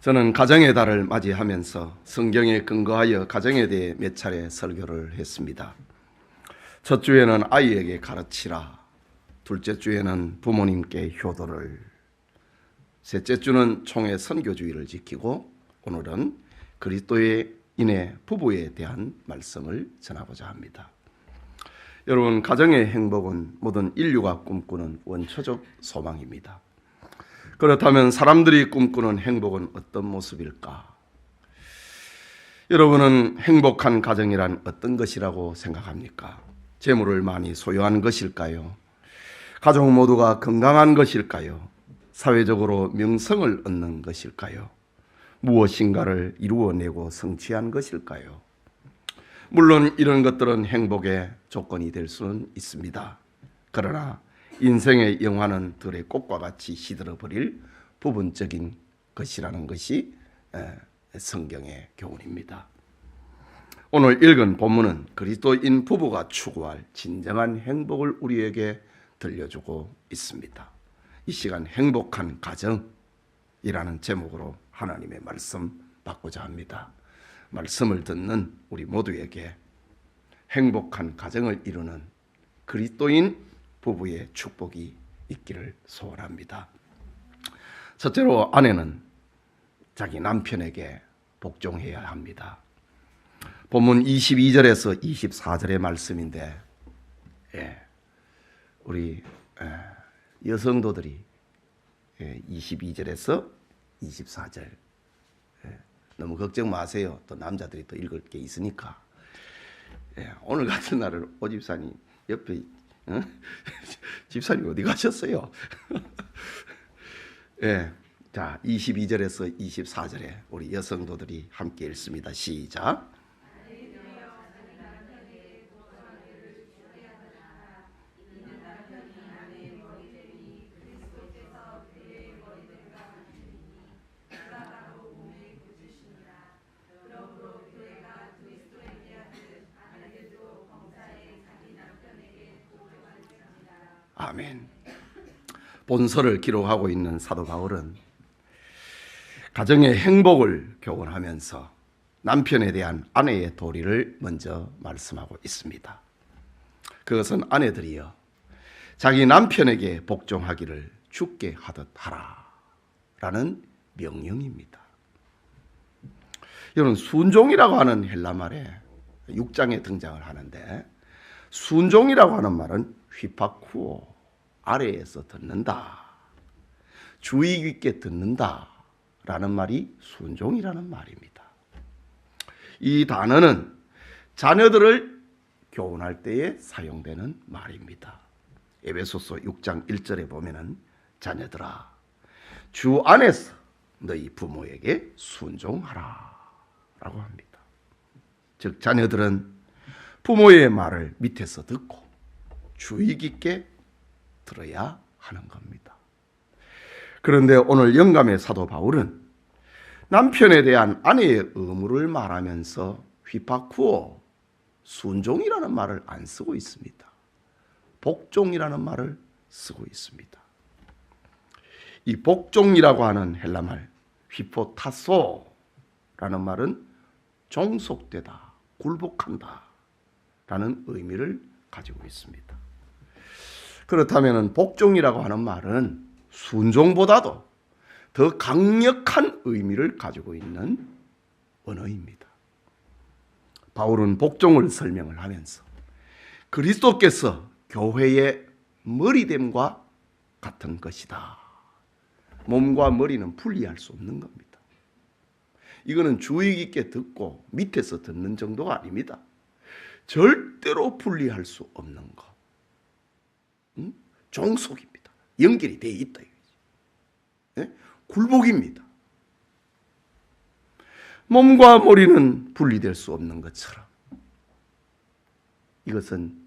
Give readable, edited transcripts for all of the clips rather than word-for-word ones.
저는 가정의 달을 맞이하면서 성경에 근거하여 가정에 대해 몇 차례 설교를 했습니다. 첫 주에는 아이에게 가르치라, 둘째 주에는 부모님께 효도를, 셋째 주는 총회 선교주의를 지키고, 오늘은 그리스도의 인의 부부에 대한 말씀을 전하고자 합니다. 여러분, 가정의 행복은 모든 인류가 꿈꾸는 원초적 소망입니다. 그렇다면 사람들이 꿈꾸는 행복은 어떤 모습일까? 여러분은 행복한 가정이란 어떤 것이라고 생각합니까? 재물을 많이 소유한 것일까요? 가족 모두가 건강한 것일까요? 사회적으로 명성을 얻는 것일까요? 무엇인가를 이루어내고 성취한 것일까요? 물론 이런 것들은 행복의 조건이 될 수는 있습니다. 그러나 인생의 영화는 들의 꽃과 같이 시들어버릴 부분적인 것이라는 것이 성경의 교훈입니다. 오늘 읽은 본문은 그리스도인 부부가 추구할 진정한 행복을 우리에게 들려주고 있습니다. 이 시간 행복한 가정이라는 제목으로 하나님의 말씀 받고자 합니다. 말씀을 듣는 우리 모두에게 행복한 가정을 이루는 그리스도인 부부의 축복이 있기를 소원합니다. 첫째로, 아내는 자기 남편에게 복종해야 합니다. 본문 22절에서 24절의 말씀인데, 우리 여성도들이 22절에서 24절 너무 걱정 마세요. 또 남자들이 또 읽을 게 있으니까. 오늘 같은 날은 오집사님 옆에 집사님 어디 가셨어요? 자, 22절에서 24절에 우리 여성도들이 함께 읽습니다. 시작. 아멘. 본서를 기록하고 있는 사도 바울은 가정의 행복을 교훈하면서 남편에 대한 아내의 도리를 먼저 말씀하고 있습니다. 그것은 아내들이여 자기 남편에게 복종하기를 주께 하듯 하라 라는 명령입니다. 여러분, 순종이라고 하는 헬라 말에 6장에 등장을 하는데, 순종이라고 하는 말은 휘파쿠오, 아래에서 듣는다, 주의 깊게 듣는다 라는 말이 순종이라는 말입니다. 이 단어는 자녀들을 교훈할 때에 사용되는 말입니다. 에베소서 6장 1절에 보면은 자녀들아 주 안에서 너희 부모에게 순종하라 라고 합니다. 즉 자녀들은 부모의 말을 밑에서 듣고 주의 깊게 들어야 하는 겁니다. 그런데 오늘 영감의 사도 바울은 남편에 대한 아내의 의무를 말하면서 휘파쿠오, 순종이라는 말을 안 쓰고 있습니다. 복종이라는 말을 쓰고 있습니다. 이 복종이라고 하는 헬라 말 휘포타소라는 말은 종속되다, 굴복한다 라는 의미를 가지고 있습니다. 그렇다면 복종이라고 하는 말은 순종보다도 더 강력한 의미를 가지고 있는 언어입니다. 바울은 복종을 설명을 하면서 그리스도께서 교회의 머리됨과 같은 것이다. 몸과 머리는 분리할 수 없는 겁니다. 이거는 주의 깊게 듣고 밑에서 듣는 정도가 아닙니다. 절대로 분리할 수 없는 것. 종속입니다. 연결이 되어 있다. 굴복입니다. 몸과 머리는 분리될 수 없는 것처럼 이것은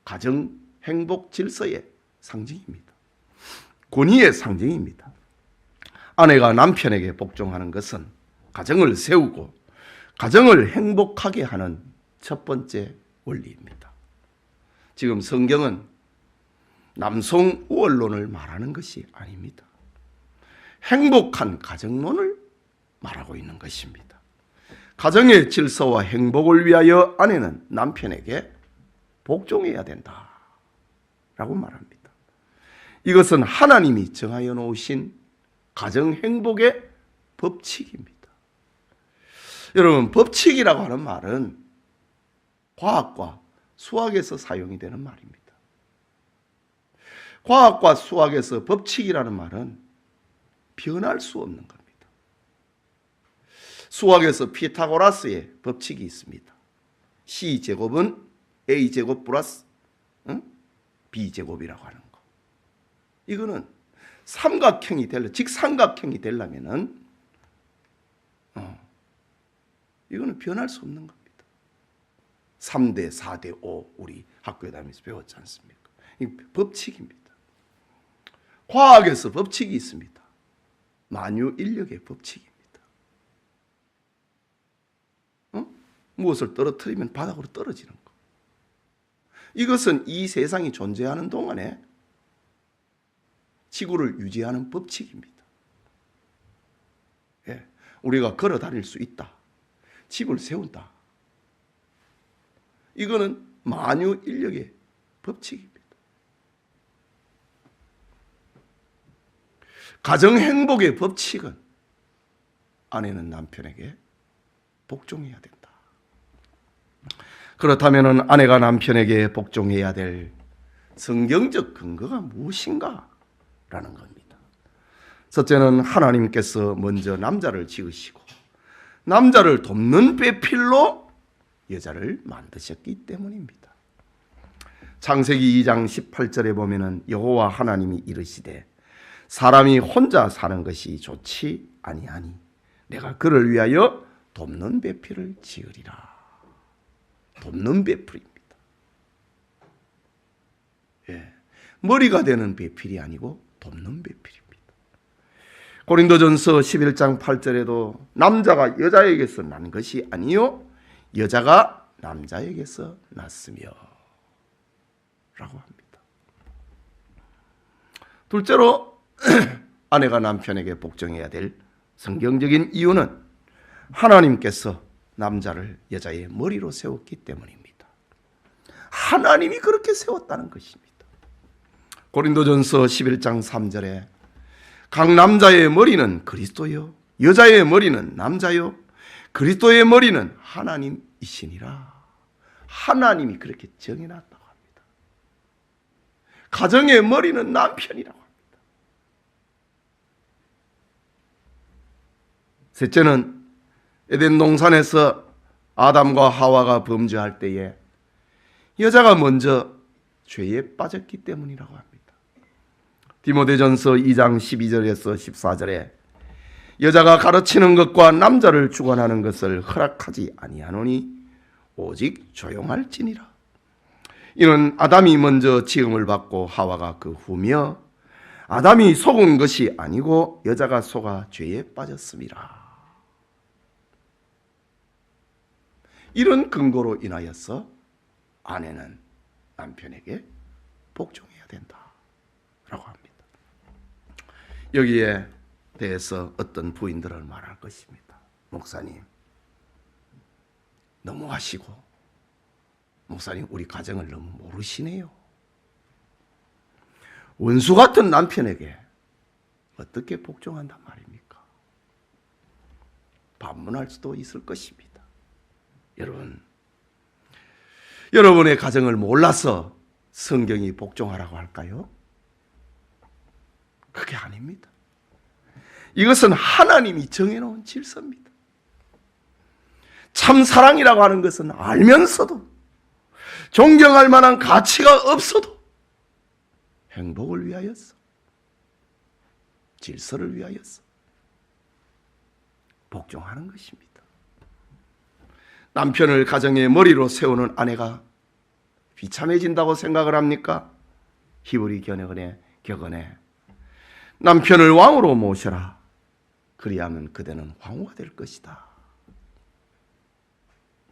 가정 행복 질서의 상징입니다. 권위의 상징입니다. 아내가 남편에게 복종하는 것은 가정을 세우고 가정을 행복하게 하는 첫 번째 원리입니다. 지금 성경은 남성 우월론을 말하는 것이 아닙니다. 행복한 가정론을 말하고 있는 것입니다. 가정의 질서와 행복을 위하여 아내는 남편에게 복종해야 된다 라고 말합니다. 이것은 하나님이 정하여 놓으신 가정 행복의 법칙입니다. 여러분, 법칙이라고 하는 말은 과학과 수학에서 사용이 되는 말입니다. 과학과 수학에서 법칙이라는 말은 변할 수 없는 겁니다. 수학에서 피타고라스의 법칙이 있습니다. C제곱은 A제곱 플러스 B제곱이라고 하는 거. 이거는 직삼각형이 되려면은 이거는 변할 수 없는 겁니다. 3대 4대 5 우리 학교에 다니면서 배웠지 않습니까? 이 법칙입니다. 과학에서 법칙이 있습니다. 만유인력의 법칙입니다. 무엇을 떨어뜨리면 바닥으로 떨어지는 것. 이것은 이 세상이 존재하는 동안에 지구를 유지하는 법칙입니다. 예, 우리가 걸어 다닐 수 있다. 집을 세운다. 이거는 만유인력의 법칙입니다. 가정 행복의 법칙은 아내는 남편에게 복종해야 된다. 그렇다면 아내가 남편에게 복종해야 될 성경적 근거가 무엇인가? 라는 겁니다. 첫째는 하나님께서 먼저 남자를 지으시고 남자를 돕는 배필로 여자를 만드셨기 때문입니다. 창세기 2장 18절에 보면은 여호와 하나님이 이르시되 사람이 혼자 사는 것이 좋지 아니하니 내가 그를 위하여 돕는 배필을 지으리라. 돕는 배필입니다. 예, 머리가 되는 배필이 아니고 돕는 배필입니다. 고린도전서 11장 8절에도 남자가 여자에게서 난 것이 아니요 여자가 남자에게서 났으며 라고 합니다. 둘째로 아내가 남편에게 복종해야 될 성경적인 이유는 하나님께서 남자를 여자의 머리로 세웠기 때문입니다. 하나님이 그렇게 세웠다는 것입니다. 고린도전서 11장 3절에 각 남자의 머리는 그리스도요 여자의 머리는 남자요 그리스도의 머리는 하나님이시니라. 하나님이 그렇게 정해놨다고 합니다. 가정의 머리는 남편이라고 합니다. 셋째는 에덴 동산에서 아담과 하와가 범죄할 때에 여자가 먼저 죄에 빠졌기 때문이라고 합니다. 디모데전서 2장 12절에서 14절에 여자가 가르치는 것과 남자를 주관하는 것을 허락하지 아니하노니 오직 조용할지니라. 이는 아담이 먼저 지음을 받고 하와가 그 후며 아담이 속은 것이 아니고 여자가 속아 죄에 빠졌음이라. 이런 근거로 인하여서 아내는 남편에게 복종해야 된다라고 합니다. 여기에 대해서 어떤 부인들은 말할 것입니다. 목사님, 너무하시고 목사님 우리 가정을 너무 모르시네요. 원수 같은 남편에게 어떻게 복종한단 말입니까? 반문할 수도 있을 것입니다. 여러분의 가정을 몰라서 성경이 복종하라고 할까요? 그게 아닙니다. 이것은 하나님이 정해놓은 질서입니다. 참 사랑이라고 하는 것은 알면서도 존경할 만한 가치가 없어도 행복을 위하여서 질서를 위하여서 복종하는 것입니다. 남편을 가정의 머리로 세우는 아내가 비참해진다고 생각을 합니까? 히브리 격언에 남편을 왕으로 모셔라. 그리하면 그대는 황후가 될 것이다.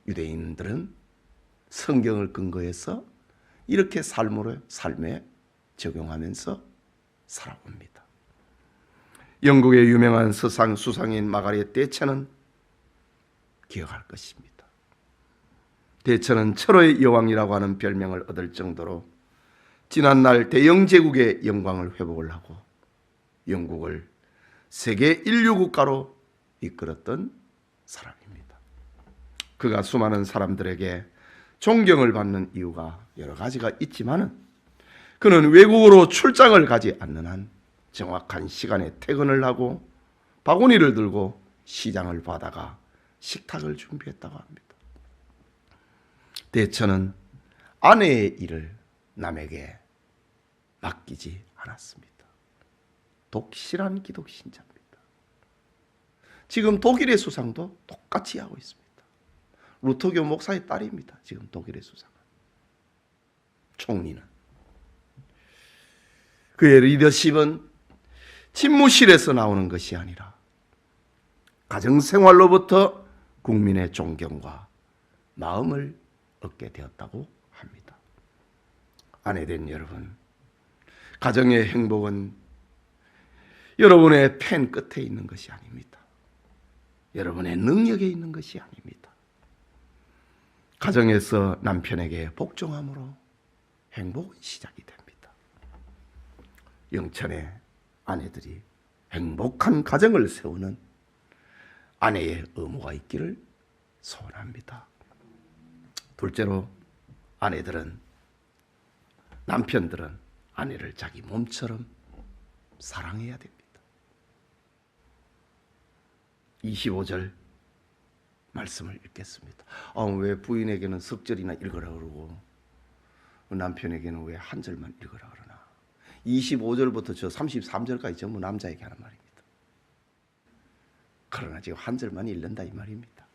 유대인들은 성경을 근거해서 이렇게 삶에 적용하면서 살아옵니다. 영국의 유명한 서상 수상인 마가렛 대처는 기억할 것입니다. 대처는 철의 여왕이라고 하는 별명을 얻을 정도로 지난날 대영 제국의 영광을 회복을 하고 영국을 세계 인류 국가로 이끌었던 사람입니다. 그가 수많은 사람들에게 존경을 받는 이유가 여러 가지가 있지만은 그는 외국으로 출장을 가지 않는 한 정확한 시간에 퇴근을 하고 바구니를 들고 시장을 받아가 식탁을 준비했다고 합니다. 대처는 아내의 일을 남에게 맡기지 않았습니다. 독실한 기독 신자입니다. 지금 독일의 수상도 똑같이 하고 있습니다. 루터교 목사의 딸입니다. 지금 독일의 수상은. 총리는. 그의 리더십은 집무실에서 나오는 것이 아니라 가정생활로부터 국민의 존경과 마음을 얻게 되었다고 합니다. 아내된 여러분, 가정의 행복은 여러분의 펜 끝에 있는 것이 아닙니다. 여러분의 능력에 있는 것이 아닙니다. 가정에서 남편에게 복종함으로 행복은 시작이 됩니다. 영천의 아내들이 행복한 가정을 세우는 아내의 의무가 있기를 소원합니다. 둘째로 남편들은 아내를 자기 몸처럼 사랑해야 됩니다. 25절 말씀을 읽겠습니다. 왜 부인에게는 석절이나 읽으라 그러고 남편에게는 왜 한 절만 읽으라 그러나. 25절부터 저 33절까지 전부 남자에게 하는 말입니다. 그러나 지금 한 절만 읽는다 이 말입니다.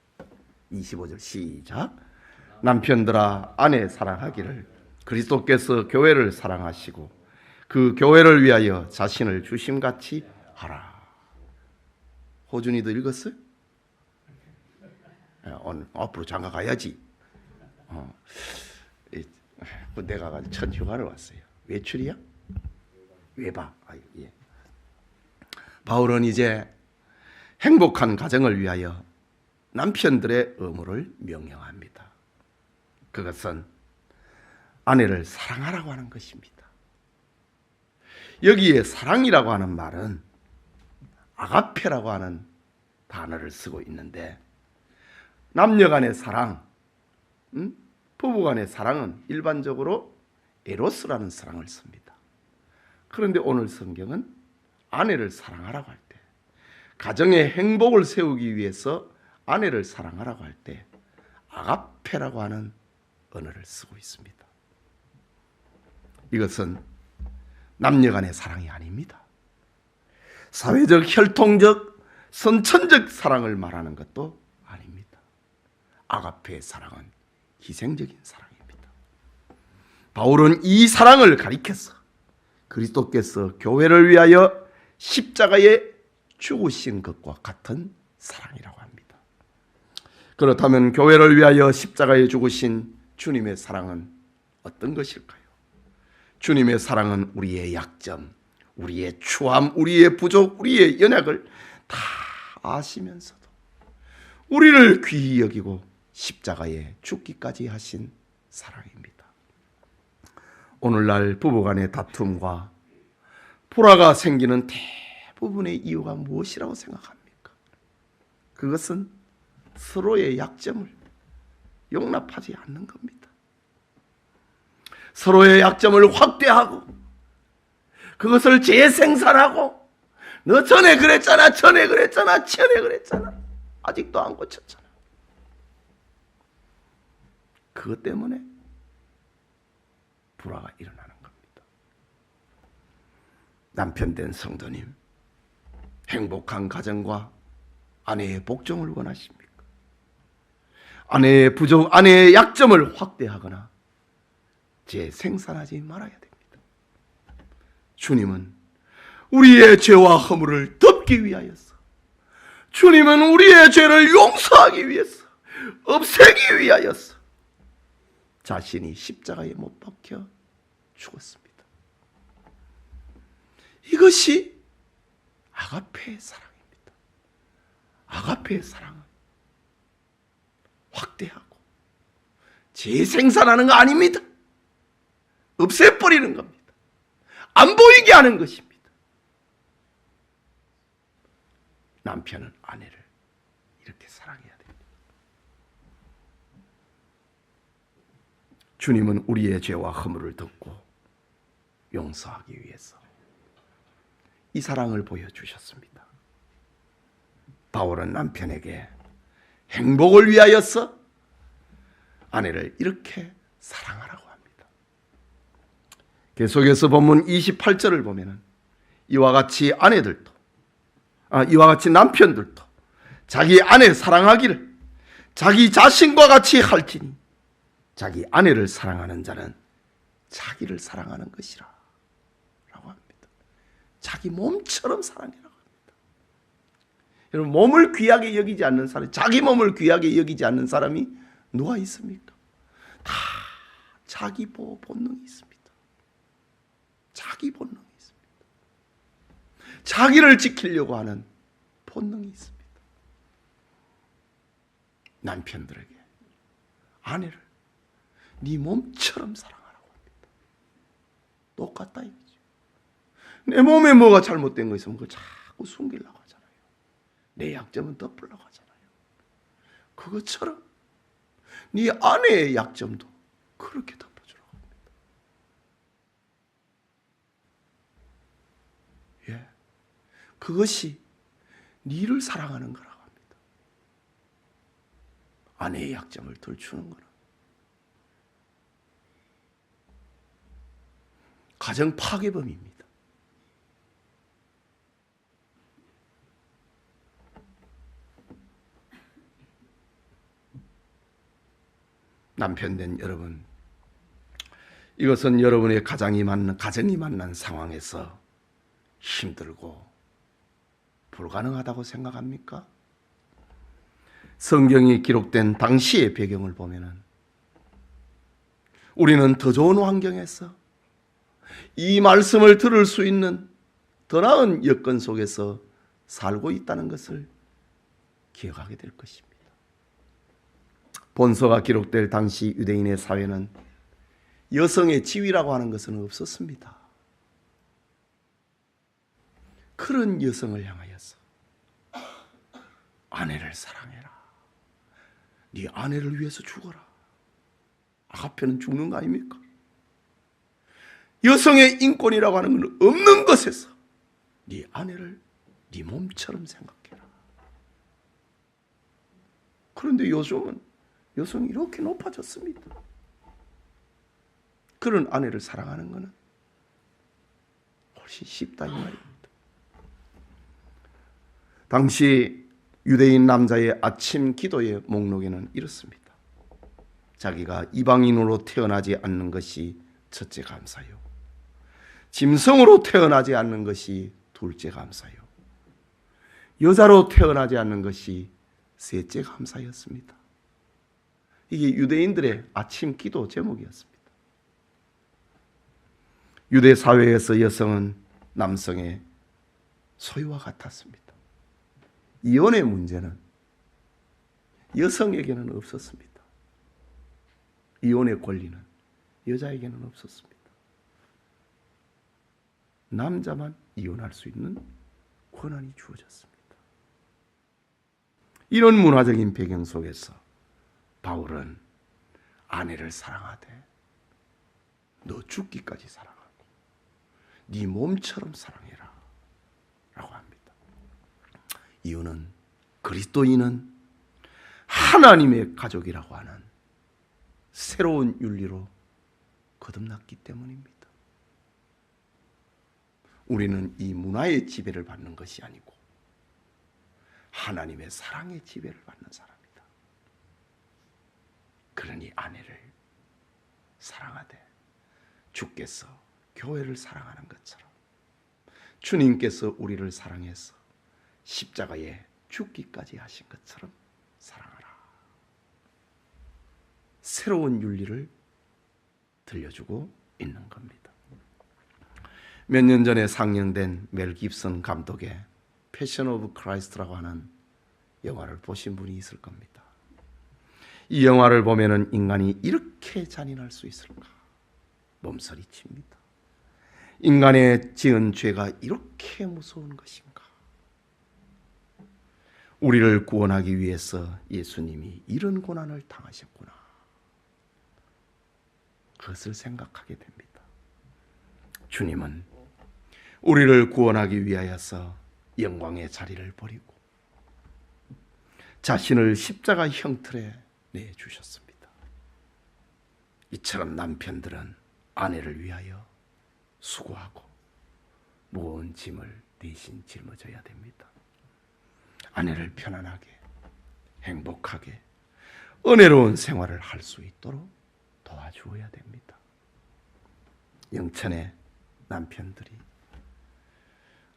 25절 시작. 남편들아 아내 사랑하기를 그리스도께서 교회를 사랑하시고 그 교회를 위하여 자신을 주심같이 하라. 호준이도 읽었어요? 오늘 앞으로 장가 가야지. 내가 첫 휴가를 왔어요. 외출이야? 외박. 예. 바울은 이제 행복한 가정을 위하여 남편들의 의무를 명령합니다. 그것은 아내를 사랑하라고 하는 것입니다. 여기에 사랑이라고 하는 말은 아가페라고 하는 단어를 쓰고 있는데 남녀 간의 사랑, 부부 간의 사랑은 일반적으로 에로스라는 사랑을 씁니다. 그런데 오늘 성경은 아내를 사랑하라고 할 때, 가정의 행복을 세우기 위해서 아내를 사랑하라고 할 때 아가페라고 하는 언어를 쓰고 있습니다. 이것은 남녀 간의 사랑이 아닙니다. 사회적, 혈통적, 선천적 사랑을 말하는 것도 아닙니다. 아가페의 사랑은 희생적인 사랑입니다. 바울은 이 사랑을 가리켜서 그리스도께서 교회를 위하여 십자가에 죽으신 것과 같은 사랑이라고 합니다. 그렇다면 교회를 위하여 십자가에 죽으신 주님의 사랑은 어떤 것일까요? 주님의 사랑은 우리의 약점, 우리의 추함, 우리의 부족, 우리의 연약을 다 아시면서도 우리를 귀히 여기고 십자가에 죽기까지 하신 사랑입니다. 오늘날 부부간의 다툼과 불화가 생기는 대부분의 이유가 무엇이라고 생각합니까? 그것은 서로의 약점을 용납하지 않는 겁니다. 서로의 약점을 확대하고 그것을 재생산하고 너 전에 그랬잖아, 전에 그랬잖아, 전에 그랬잖아, 아직도 안 고쳤잖아. 그것 때문에 불화가 일어나는 겁니다. 남편 된 성도님, 행복한 가정과 아내의 복종을 원하십니까? 아내의 부족, 아내의 약점을 확대하거나 재생산하지 말아야 됩니다. 주님은 우리의 죄와 허물을 덮기 위하여서, 주님은 우리의 죄를 용서하기 위해서, 없애기 위하여서 자신이 십자가에 못 박혀 죽었습니다. 이것이 아가페의 사랑입니다. 아가페의 사랑은 확대하고 재생산하는 거 아닙니다. 없애버리는 겁니다. 안 보이게 하는 것입니다. 남편은 아내를 이렇게 사랑해야 됩니다. 주님은 우리의 죄와 허물을 덮고 용서하기 위해서 이 사랑을 보여주셨습니다. 바울은 남편에게 행복을 위하여서 아내를 이렇게 사랑하라고 합니다. 계속해서 본문 28절을 보면은 이와 같이 남편들도 자기 아내 사랑하기를 자기 자신과 같이 할지니 자기 아내를 사랑하는 자는 자기를 사랑하는 것이라 라고 합니다. 자기 몸처럼 사랑해라고 합니다. 여러분, 몸을 귀하게 여기지 않는 사람, 자기 몸을 귀하게 여기지 않는 사람이 누가 있습니까? 다 자기 보호 본능이 있습니다. 자기 본능이 있습니다. 자기를 지키려고 하는 본능이 있습니다. 남편들에게 아내를 네 몸처럼 사랑하라고 합니다. 똑같다 이거죠. 내 몸에 뭐가 잘못된 거 있으면 그걸 자꾸 숨기려고 하잖아요. 내 약점은 덮으려고 하잖아요. 그것처럼 네 아내의 약점도 그렇게 덮어주라고 합니다. 예, 그것이 네를 사랑하는 거라고 합니다. 아내의 약점을 덜추는 거는 가정 파괴범입니다. 남편 된 여러분, 이것은 여러분의 가정이 만난 상황에서 힘들고 불가능하다고 생각합니까? 성경이 기록된 당시의 배경을 보면은 우리는 더 좋은 환경에서 이 말씀을 들을 수 있는 더 나은 여건 속에서 살고 있다는 것을 기억하게 될 것입니다. 본서가 기록될 당시 유대인의 사회는 여성의 지위라고 하는 것은 없었습니다. 그런 여성을 향하여서 아내를 사랑해라. 네 아내를 위해서 죽어라. 아가페는 죽는 거 아닙니까? 여성의 인권이라고 하는 건 없는 것에서 네 아내를 네 몸처럼 생각해라. 그런데 요즘은 여성이 이렇게 높아졌습니다. 그런 아내를 사랑하는 것은 훨씬 쉽다 이 말입니다. 당시 유대인 남자의 아침 기도의 목록에는 이렇습니다. 자기가 이방인으로 태어나지 않는 것이 첫째 감사요. 짐승으로 태어나지 않는 것이 둘째 감사요. 여자로 태어나지 않는 것이 셋째 감사였습니다. 이게 유대인들의 아침 기도 제목이었습니다. 유대 사회에서 여성은 남성의 소유와 같았습니다. 이혼의 문제는 여성에게는 없었습니다. 이혼의 권리는 여자에게는 없었습니다. 남자만 이혼할 수 있는 권한이 주어졌습니다. 이런 문화적인 배경 속에서 바울은 아내를 사랑하되 너 죽기까지 사랑하고 네 몸처럼 사랑해라 라고 합니다. 이유는 그리스도인은 하나님의 가족이라고 하는 새로운 윤리로 거듭났기 때문입니다. 우리는 이 문화의 지배를 받는 것이 아니고 하나님의 사랑의 지배를 받는 사람이다. 그러니 아내를 사랑하되 주께서 교회를 사랑하는 것처럼 주님께서 우리를 사랑해서 십자가에 죽기까지 하신 것처럼 사랑하라. 새로운 윤리를 들려주고 있는 겁니다. 몇 년 전에 상영된 멜 깁슨 감독의 패션 오브 크라이스트라고 하는 영화를 보신 분이 있을 겁니다. 이 영화를 보면은 인간이 이렇게 잔인할 수 있을까? 몸서리칩니다. 인간의 지은 죄가 이렇게 무서운 것인가? 우리를 구원하기 위해서 예수님이 이런 고난을 당하셨구나. 그것을 생각하게 됩니다. 주님은 우리를 구원하기 위하여서 영광의 자리를 버리고 자신을 십자가 형틀에 내주셨습니다. 이처럼 남편들은 아내를 위하여 수고하고 무거운 짐을 대신 짊어져야 됩니다. 아내를 편안하게, 행복하게, 은혜로운 생활을 할 수 있도록 도와주어야 됩니다. 영천의 남편들이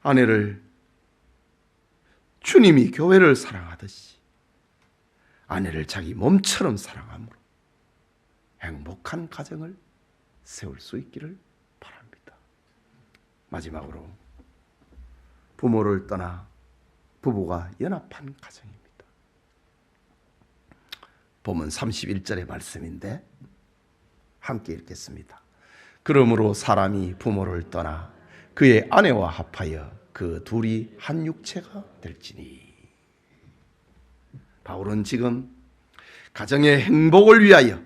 아내를 주님이 교회를 사랑하듯이 아내를 자기 몸처럼 사랑함으로 행복한 가정을 세울 수 있기를 바랍니다. 마지막으로 부모를 떠나 부부가 연합한 가정입니다. 본문 31절의 말씀인데 함께 읽겠습니다. 그러므로 사람이 부모를 떠나 그의 아내와 합하여 그 둘이 한 육체가 될지니. 바울은 지금 가정의 행복을 위하여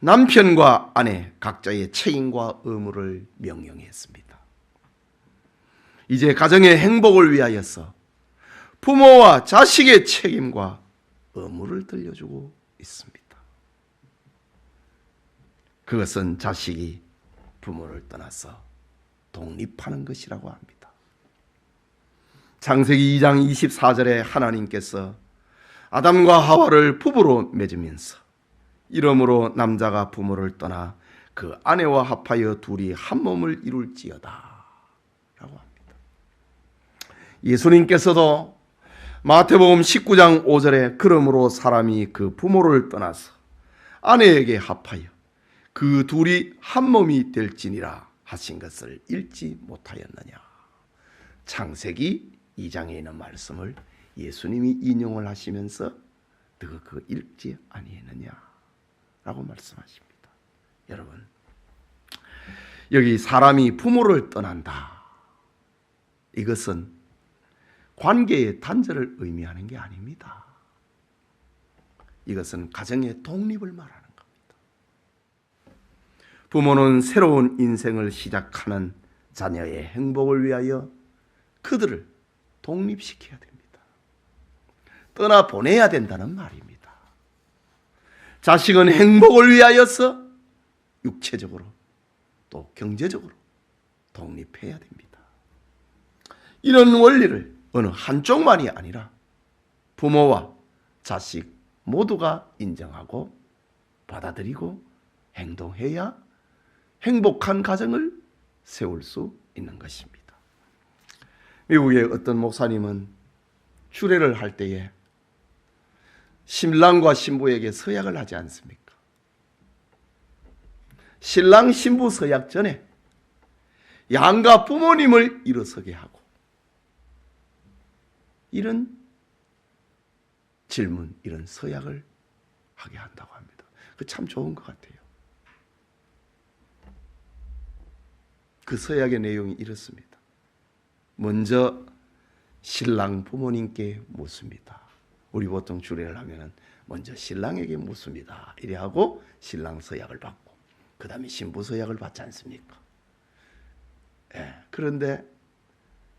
남편과 아내 각자의 책임과 의무를 명령했습니다. 이제 가정의 행복을 위하여서 부모와 자식의 책임과 의무를 들려주고 있습니다. 그것은 자식이 부모를 떠나서 독립하는 것이라고 합니다. 창세기 2장 24절에 하나님께서 아담과 하와를 부부로 맺으면서 이러므로 남자가 부모를 떠나 그 아내와 합하여 둘이 한 몸을 이룰지어다 라고 합니다. 예수님께서도 마태복음 19장 5절에 그러므로 사람이 그 부모를 떠나서 아내에게 합하여 그 둘이 한 몸이 될지니라 하신 것을 읽지 못하였느냐. 창세기 2장에 있는 말씀을 예수님이 인용을 하시면서 너가 그거 읽지 아니했느냐 라고 말씀하십니다. 여러분, 여기 사람이 부모를 떠난다, 이것은 관계의 단절을 의미하는 게 아닙니다. 이것은 가정의 독립을 말하는 겁니다. 부모는 새로운 인생을 시작하는 자녀의 행복을 위하여 그들을 독립시켜야 됩니다. 떠나보내야 된다는 말입니다. 자식은 행복을 위하여서 육체적으로 또 경제적으로 독립해야 됩니다. 이런 원리를 어느 한쪽만이 아니라 부모와 자식 모두가 인정하고 받아들이고 행동해야 행복한 가정을 세울 수 있는 것입니다. 미국의 어떤 목사님은 주례를 할 때에 신랑과 신부에게 서약을 하지 않습니까? 신랑 신부 서약 전에 양가 부모님을 일어서게 하고 이런 질문, 이런 서약을 하게 한다고 합니다. 그 참 좋은 것 같아요. 그 서약의 내용이 이렇습니다. 먼저 신랑 부모님께 묻습니다. 우리 보통 주례를 하면은 먼저 신랑에게 묻습니다. 이래 하고 신랑 서약을 받고 그 다음에 신부 서약을 받지 않습니까? 그런데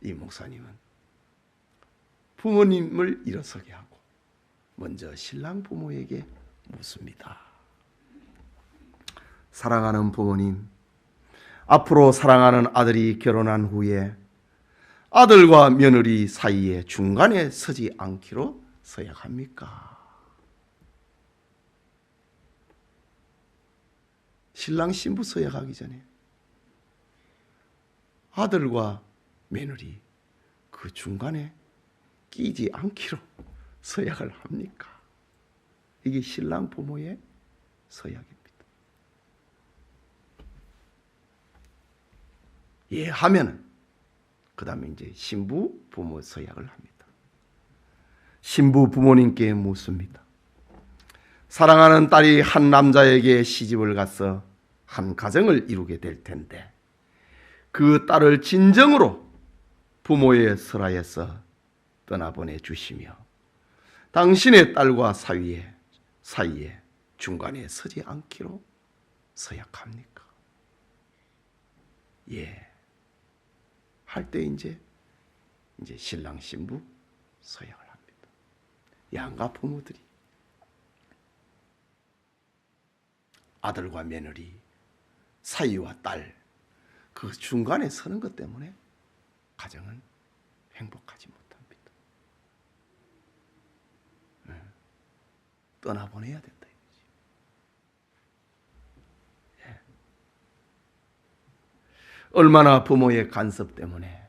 이 목사님은 부모님을 일어서게 하고 먼저 신랑 부모에게 묻습니다. 사랑하는 부모님, 앞으로 사랑하는 아들이 결혼한 후에 아들과 며느리 사이에 중간에 서지 않기로 서약합니까? 신랑 신부 서약하기 전에 아들과 며느리 그 중간에 끼지 않기로 서약을 합니까? 이게 신랑 부모의 서약입니다. 예 하면은 그 다음에 이제 신부 부모 서약을 합니다. 신부 부모님께 묻습니다. 사랑하는 딸이 한 남자에게 시집을 가서 한 가정을 이루게 될 텐데 그 딸을 진정으로 부모의 설하에서 떠나보내 주시며 당신의 딸과 사이에 중간에 서지 않기로 서약합니까? 예. 할 때 이제 신랑 신부 서약을 합니다. 양가 부모들이 아들과 며느리, 사위와 딸, 그 중간에 서는 것 때문에 가정은 행복하지 못합니다. 떠나보내야 된다 이거지. 예. 얼마나 부모의 간섭 때문에,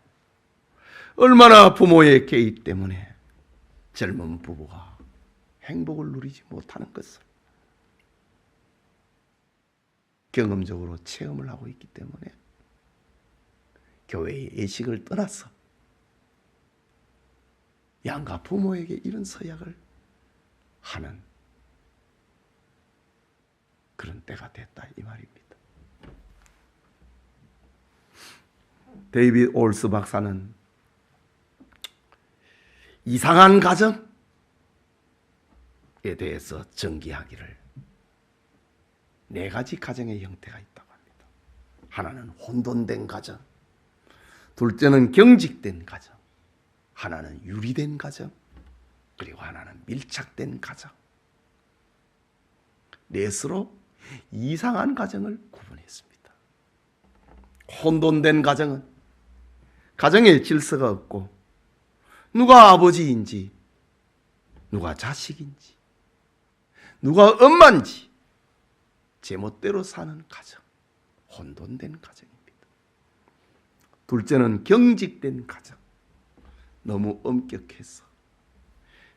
얼마나 부모의 개입 때문에 젊은 부부가 행복을 누리지 못하는 것을 경험적으로 체험을 하고 있기 때문에 교회의 예식을 떠나서 양가 부모에게 이런 서약을 하는 그런 때가 됐다 이 말입니다. 데이빗 올스 박사는 이상한 가정에 대해서 전기하기를 4가지 가정의 형태가 있다고 합니다. 하나는 혼돈된 가정, 둘째는 경직된 가정, 하나는 유리된 가정, 그리고 하나는 밀착된 가정. 넷으로 이상한 가정을 구분했습니다. 혼돈된 가정은 가정에 질서가 없고 누가 아버지인지 누가 자식인지 누가 엄마인지 제멋대로 사는 가정, 혼돈된 가정입니다. 둘째는 경직된 가정, 너무 엄격해서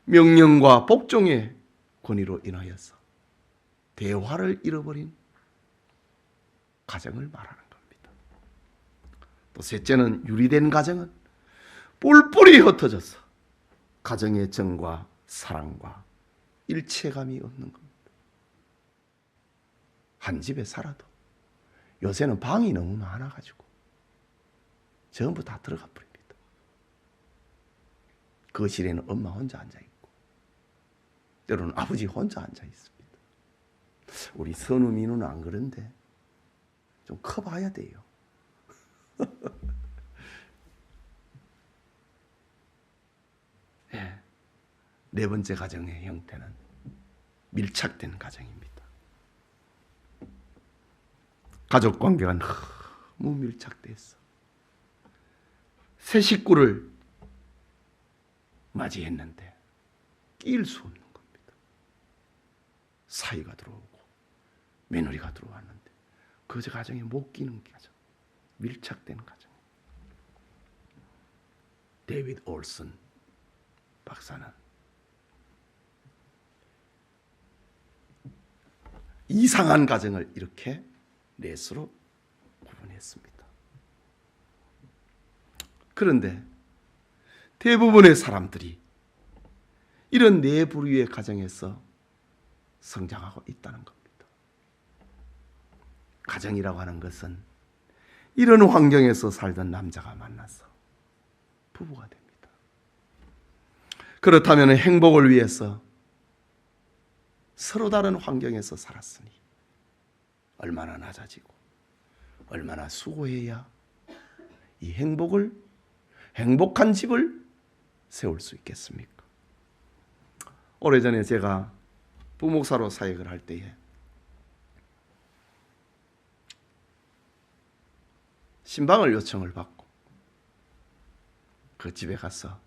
명령과 복종의 권위로 인하여서 대화를 잃어버린 가정을 말하는 겁니다. 또 셋째는 유리된 가정은 뿔뿔이 흩어져서 가정의 정과 사랑과 일체감이 없는 겁니다. 한 집에 살아도 요새는 방이 너무 많아가지고 전부 다 들어가 버립니다. 거실에는 엄마 혼자 앉아있고 때로는 아버지 혼자 앉아있습니다. 우리 선우 민우는 안 그런데 좀 커봐야 돼요. 네. 네 번째 가정의 형태는 밀착된 가정입니다. 가족관계가 너무 밀착돼서 새 식구를 맞이했는데 끼일 수 없는 겁니다. 사위가 들어오고 며느리가 들어왔는데 그 가정에 못 끼는 가정, 밀착된 가정. 데이빗 올슨 박사는 이상한 가정을 이렇게 넷으로 구분했습니다. 그런데 대부분의 사람들이 이런 네 부류의 가정에서 성장하고 있다는 겁니다. 가정이라고 하는 것은 이런 환경에서 살던 남자가 만나서 부부가 됩니다. 그렇다면 행복을 위해서 서로 다른 환경에서 살았으니 얼마나 낮아지고 얼마나 수고해야 이 행복한 집을 세울 수 있겠습니까? 오래전에 제가 부목사로 사역을 할 때에 신방을 요청을 받고 그 집에 가서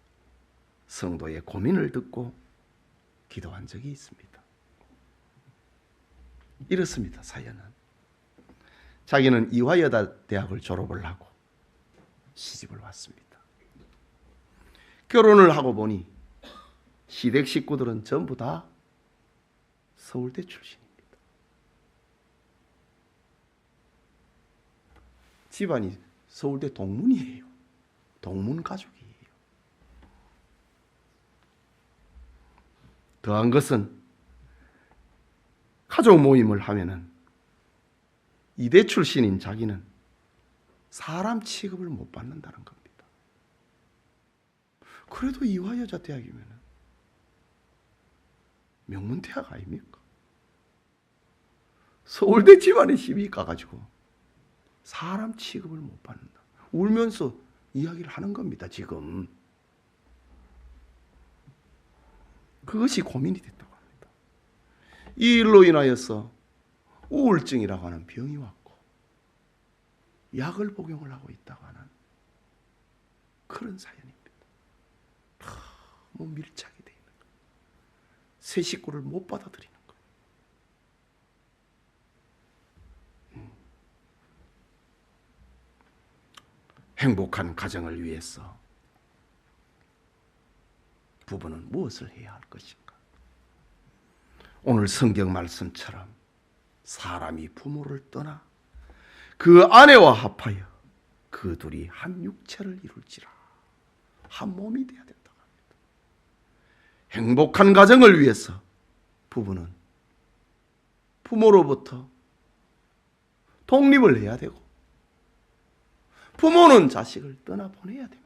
성도의 고민을 듣고 기도한 적이 있습니다. 이렇습니다. 사연은 자기는 이화여대학을 졸업을 하고 시집을 왔습니다. 결혼을 하고 보니 시댁 식구들은 전부 다 서울대 출신입니다. 집안이 서울대 동문이에요. 동문 가족이에요. 더한 것은 가족 모임을 하면은 이대 출신인 자기는 사람 취급을 못 받는다는 겁니다. 그래도 이화여자대학이면 명문대학 아닙니까? 서울대 집안의 시비 가가지고 사람 취급을 못 받는다. 울면서 이야기를 하는 겁니다, 지금. 그것이 고민이 됐다고 합니다. 이 일로 인하여서 우울증이라고 하는 병이 왔고 약을 복용을 하고 있다고 하는 그런 사연입니다. 너무 밀착이 되어 있는 거예요. 새 식구를 못 받아들이는 거예요. 행복한 가정을 위해서 부부는 무엇을 해야 할 것인가? 오늘 성경 말씀처럼 사람이 부모를 떠나 그 아내와 합하여 그 둘이 한 육체를 이룰지라. 한 몸이 되어야 된다고 합니다. 행복한 가정을 위해서 부부는 부모로부터 독립을 해야 되고 부모는 자식을 떠나보내야 됩니다.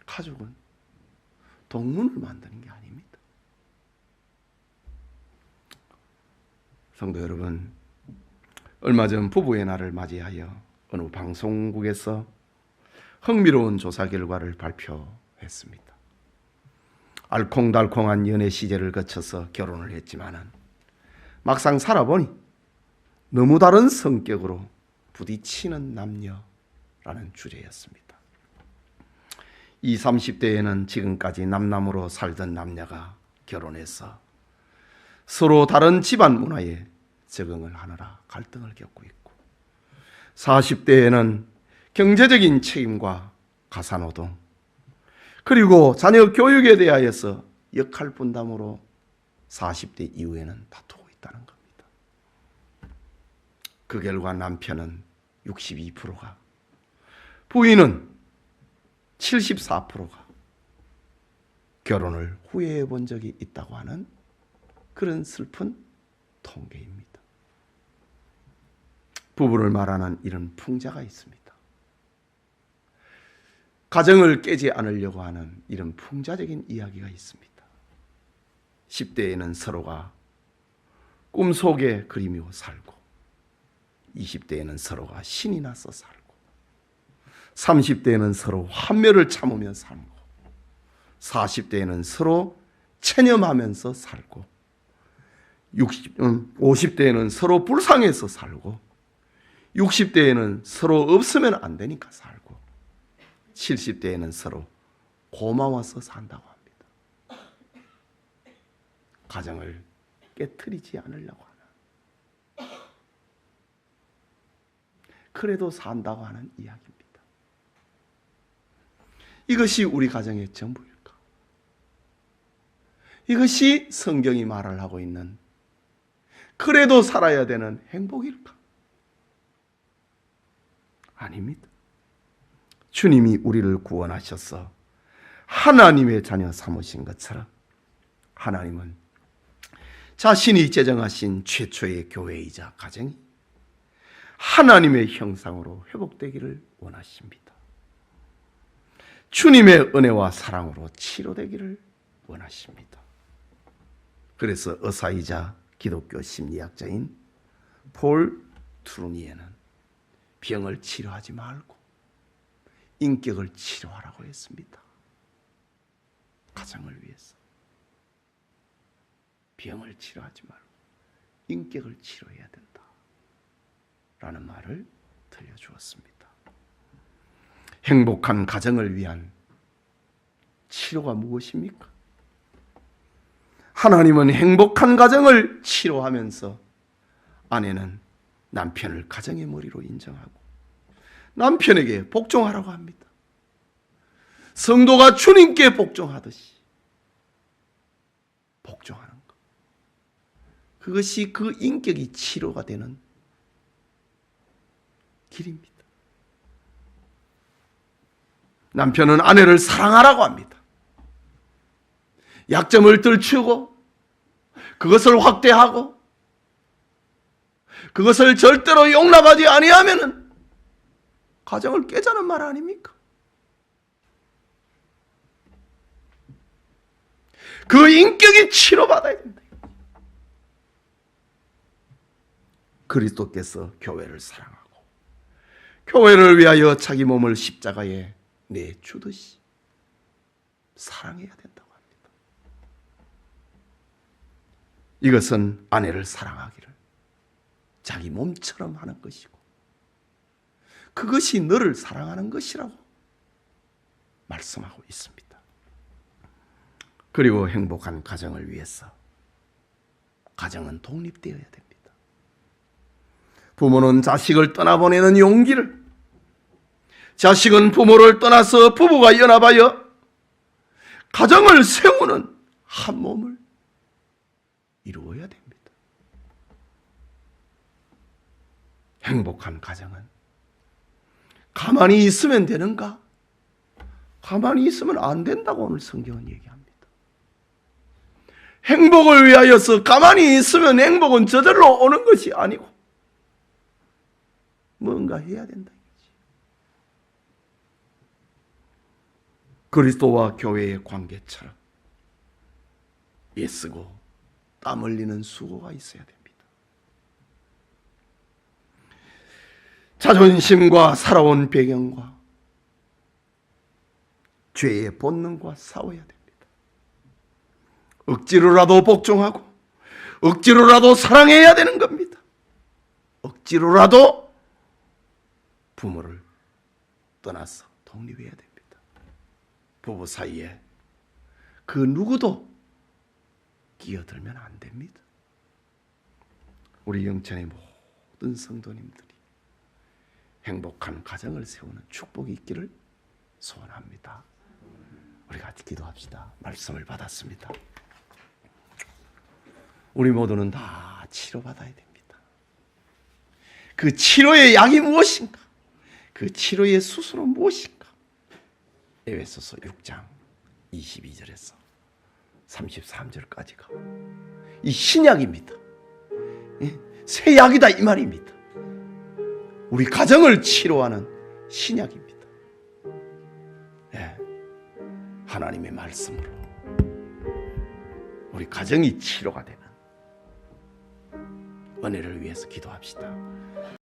가족은 동문을 만드는 게 아닙니다. 성도 여러분, 얼마 전 부부의 날을 맞이하여 어느 방송국에서 흥미로운 조사 결과를 발표했습니다. 알콩달콩한 연애 시절을 거쳐서 결혼을 했지만은 막상 살아보니 너무 다른 성격으로 부딪히는 남녀라는 주제였습니다. 20, 30대에는 지금까지 남남으로 살던 남녀가 결혼해서 서로 다른 집안 문화에 적응을 하느라 갈등을 겪고 있고 40대에는 경제적인 책임과 가사노동 그리고 자녀 교육에 대하여서 역할 분담으로 40대 이후에는 다투고 있다는 겁니다. 그 결과 남편은 62%가 부인은 74%가 결혼을 후회해 본 적이 있다고 하는 그런 슬픈 통계입니다. 부부를 말하는 이런 풍자가 있습니다. 가정을 깨지 않으려고 하는 이런 풍자적인 이야기가 있습니다. 10대에는 서로가 꿈속에 그리며 살고 20대에는 서로가 신이 나서 살고 30대에는 서로 환멸을 참으며 살고 40대에는 서로 체념하면서 살고 50대에는 서로 불쌍해서 살고 60대에는 서로 없으면 안 되니까 살고 70대에는 서로 고마워서 산다고 합니다. 가정을 깨트리지 않으려고 하는 그래도 산다고 하는 이야기입니다. 이것이 우리 가정의 전부일까? 이것이 성경이 말을 하고 있는 그래도 살아야 되는 행복일까? 아닙니다. 주님이 우리를 구원하셔서 하나님의 자녀 삼으신 것처럼 하나님은 자신이 제정하신 최초의 교회이자 가정이 하나님의 형상으로 회복되기를 원하십니다. 주님의 은혜와 사랑으로 치료되기를 원하십니다. 그래서 의사이자 기독교 심리학자인 폴 트루니에는 병을 치료하지 말고 인격을 치료하라고 했습니다. 가정을 위해서 병을 치료하지 말고 인격을 치료해야 된다 라는 말을 들려주었습니다. 행복한 가정을 위한 치료가 무엇입니까? 하나님은 행복한 가정을 치료하면서 아내는 남편을 가정의 머리로 인정하고 남편에게 복종하라고 합니다. 성도가 주님께 복종하듯이 복종하는 것. 그것이 그 인격이 치료가 되는 길입니다. 남편은 아내를 사랑하라고 합니다. 약점을 들추고 그것을 확대하고 그것을 절대로 용납하지 아니하면은 가정을 깨자는 말 아닙니까? 그 인격이 치료받아야 된다. 그리스도께서 교회를 사랑하고 교회를 위하여 자기 몸을 십자가에 내주듯이 사랑해야 된다고 합니다. 이것은 아내를 사랑하기를 자기 몸처럼 하는 것이고 그것이 너를 사랑하는 것이라고 말씀하고 있습니다. 그리고 행복한 가정을 위해서 가정은 독립되어야 됩니다. 부모는 자식을 떠나보내는 용기를, 자식은 부모를 떠나서 부부가 연합하여 가정을 세우는 한 몸을 이루어야 됩니다. 행복한 가정은 가만히 있으면 되는가? 가만히 있으면 안 된다고 오늘 성경은 얘기합니다. 행복을 위하여서 가만히 있으면 행복은 저절로 오는 것이 아니고 뭔가 해야 된다. 그리스도와 교회의 관계처럼 애쓰고 땀 흘리는 수고가 있어야 됩니다. 자존심과 살아온 배경과 죄의 본능과 싸워야 됩니다. 억지로라도 복종하고 억지로라도 사랑해야 되는 겁니다. 억지로라도 부모를 떠나서 독립해야 됩니다. 부부 사이에 그 누구도 끼어들면 안 됩니다. 우리 영천의 모든 성도님들이 행복한 가정을 세우는 축복이 있기를 소원합니다. 우리 같이 기도합시다. 말씀을 받았습니다. 우리 모두는 다 치료받아야 됩니다. 그 치료의 약이 무엇인가? 그 치료의 수술은 무엇인가? 에베소서 6장 22절에서 33절까지가 이 신약입니다. 새 약이다 이 말입니다. 우리 가정을 치료하는 신약입니다. 하나님의 말씀으로 우리 가정이 치료가 되는 은혜를 위해서 기도합시다.